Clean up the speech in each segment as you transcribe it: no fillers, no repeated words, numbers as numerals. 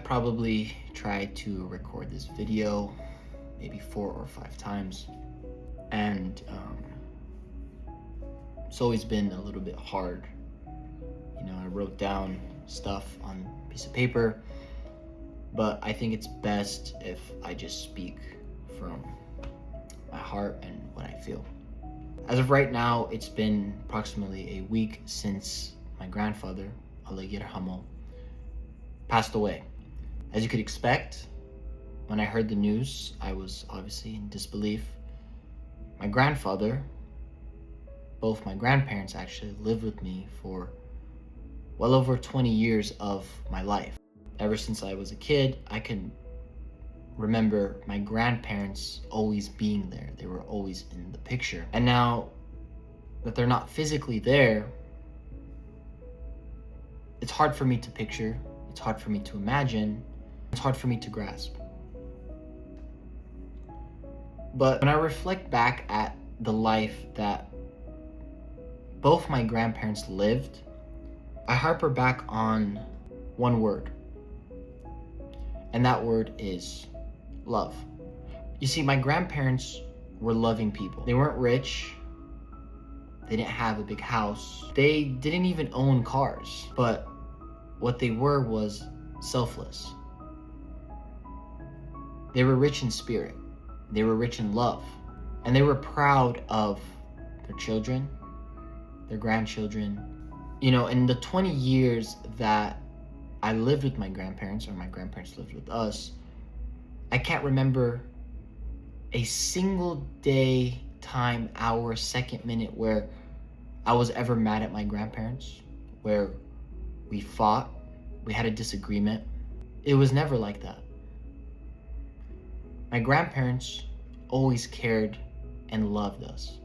I've probably tried to record this video maybe 4 or 5 times, and it's always been a little bit hard. I wrote down stuff on a piece of paper, but I think it's best if I just speak from my heart and what I feel. As of right now, it's been approximately a week since my grandfather, Allah Yerhamo, passed away. As you could expect, when I heard the news, I was obviously in disbelief. My grandfather, both my grandparents actually, lived with me for well over 20 years of my life. Ever since I was a kid, I can remember my grandparents always being there. They were always in the picture. And now that they're not physically there, it's hard for me to picture, it's hard for me to imagine, it's hard for me to grasp. But when I reflect back at the life that both my grandparents lived, I harper back on one word, and that word is love. You see, my grandparents were loving people. They weren't rich, they didn't have a big house, they didn't even own cars, but what they were was selfless. They were rich in spirit, they were rich in love, and they were proud of their children, their grandchildren. In the 20 years that I lived with my grandparents, or my grandparents lived with us, I can't remember a single day, time, hour, second, minute where I was ever mad at my grandparents, where we fought, we had a disagreement. It was never like that. My grandparents always cared and loved us.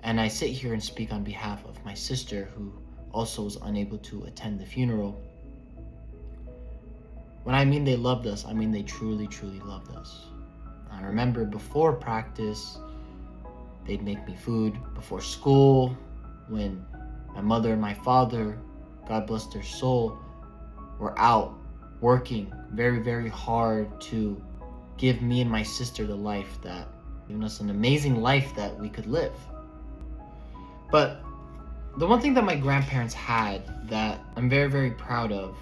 And I sit here and speak on behalf of my sister, who also was unable to attend the funeral. When I mean they loved us, I mean they truly, truly loved us. I remember before practice, they'd make me food. Before school, when my mother and my father, God bless their soul, were out working very, very hard to give me and my sister the life that, given us an amazing life that we could live. But the one thing that my grandparents had that I'm very, very proud of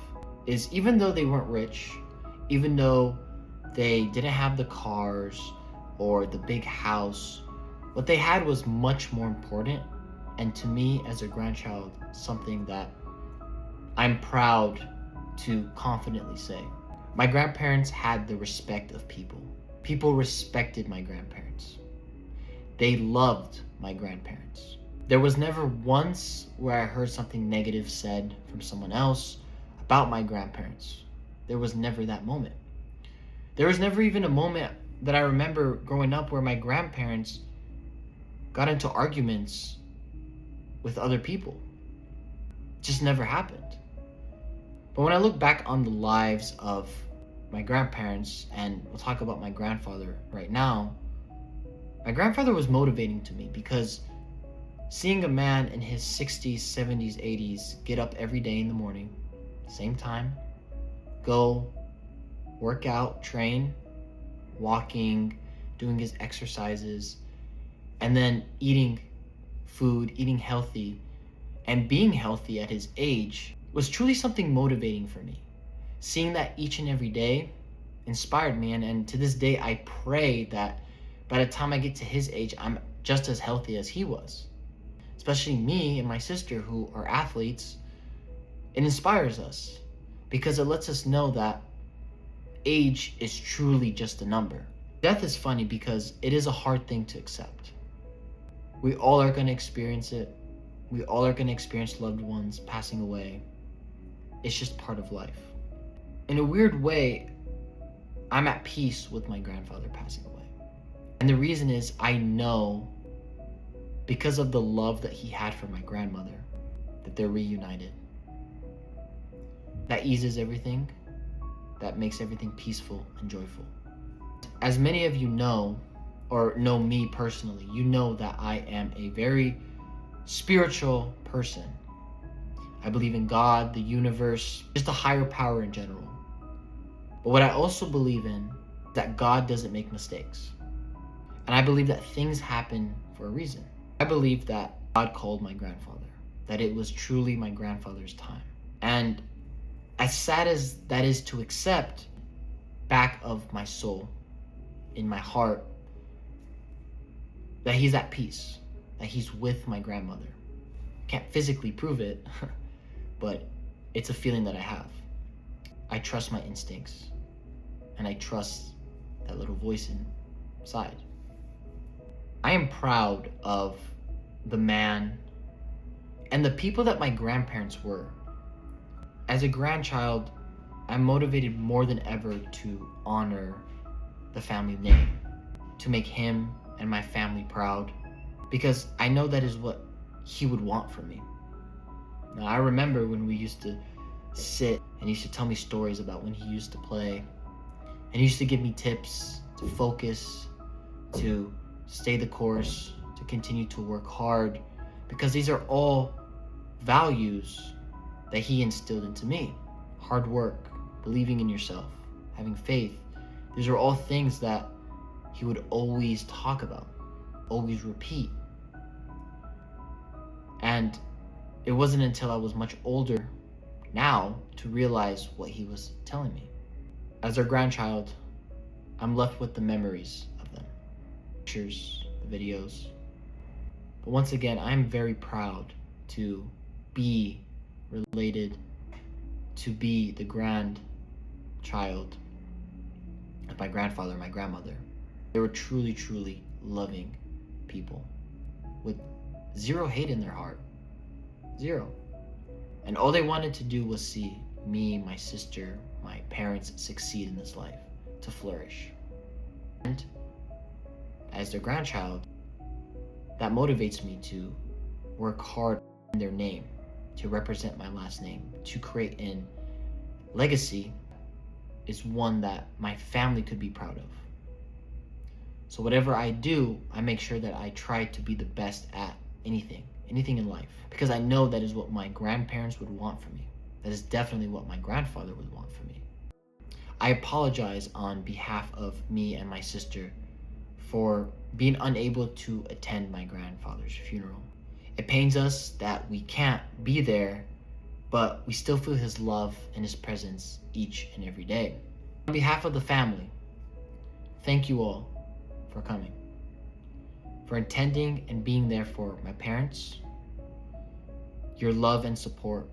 is, even though they weren't rich, even though they didn't have the cars or the big house, what they had was much more important. And to me, as a grandchild, something that I'm proud to confidently say. My grandparents had the respect of people. People respected my grandparents. They loved my grandparents. There was never once where I heard something negative said from someone else about my grandparents. There was never that moment. There was never even a moment that I remember growing up where my grandparents got into arguments with other people. It just never happened. But when I look back on the lives of my grandparents, and we'll talk about my grandfather right now, my grandfather was motivating to me, because seeing a man in his 60s, 70s, 80s get up every day in the morning, same time, go work out, train, walking, doing his exercises, and then eating food, eating healthy, and being healthy at his age was truly something motivating for me. Seeing that each and every day inspired me, and to this day I pray that by the time I get to his age, I'm just as healthy as he was. Especially me and my sister, who are athletes. It inspires us because it lets us know that age is truly just a number. Death is funny because it is a hard thing to accept. We all are going to experience it. We all are going to experience loved ones passing away. It's just part of life. In a weird way, I'm at peace with my grandfather passing away. And the reason is, I know, because of the love that he had for my grandmother, that they're reunited. That eases everything. That makes everything peaceful and joyful. As many of you know, or know me personally, you know that I am a very spiritual person. I believe in God, the universe, just a higher power in general. But what I also believe in is that God doesn't make mistakes. And I believe that things happen for a reason. I believe that God called my grandfather, that it was truly my grandfather's time. And as sad as that is to accept, back of my soul, in my heart, that he's at peace, that he's with my grandmother. Can't physically prove it, but it's a feeling that I have. I trust my instincts, and I trust that little voice inside. I am proud of the man and the people that my grandparents were. As a grandchild, I'm motivated more than ever to honor the family name, to make him and my family proud, because I know that is what he would want from me. Now, I remember when we used to sit and he used to tell me stories about when he used to play, and he used to give me tips to focus, to stay the course, to continue to work hard, because these are all values that he instilled into me. Hard work, believing in yourself, having faith. These are all things that he would always talk about, always repeat. And it wasn't until I was much older now to realize what he was telling me. As their grandchild, I'm left with the memories of them, pictures, the videos. But once again, I'm very proud to be related, to be the grandchild of my grandfather and my grandmother. They were truly, truly loving people with zero hate in their heart. Zero. And all they wanted to do was see me, my sister, my parents succeed in this life, to flourish. And as their grandchild, that motivates me to work hard in their name, to represent my last name, to create a legacy is one that my family could be proud of. So whatever I do, I make sure that I try to be the best at anything in life, because I know that is what my grandparents would want for me. That is definitely what my grandfather would want for me. I apologize on behalf of me and my sister for being unable to attend my grandfather's funeral. It pains us that we can't be there, but we still feel his love and his presence each and every day. On behalf of the family, thank you all for coming, for attending and being there for my parents. Your love and support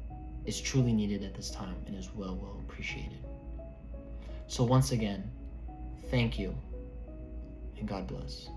is truly needed at this time and is well appreciated. So once again, thank you and God bless.